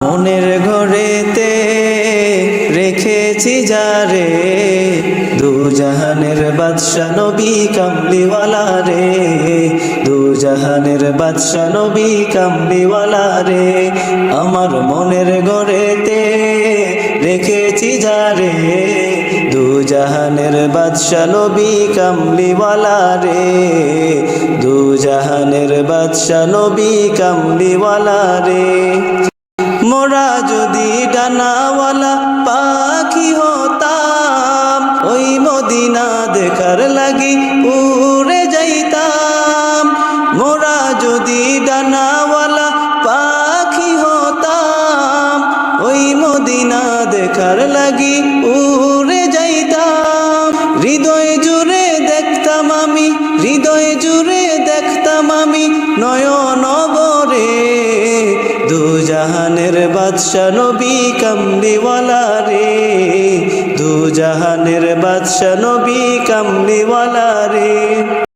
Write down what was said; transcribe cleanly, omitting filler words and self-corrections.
মনের ঘরেতে রেখেছি যারে, দু জাহানের বাদশা নবী কামলিওয়ালা রে, দু জাহানের বাদশা নবী কামলিওয়ালা রে। আমার মনের ঘরেতে রেখেছি যারে, দু জাহানের বাদশা নবী কামলিওয়ালা রে, দু জাহানের বাদশা নবী কামলিওয়ালা রে। মোরা যদি ডানাওয়ালা পাখি হতাম, ওই মদিনা দেখার লাগি উড়ে যাইতাম। মোরা যদি ডানাওয়ালা পাখি হতাম, ওই মদিনা দেখার লাগি উড়ে যাইতাম। হৃদয় জুড়ে দেখতাম আমি, হৃদয় জুড়ে দেখতাম আমি নয়ন ভরে, দু জাহানের বাদশা নবী কামলিওয়ালা রে, দু জাহানের বাদশা নবী কামলিওয়ালা রে।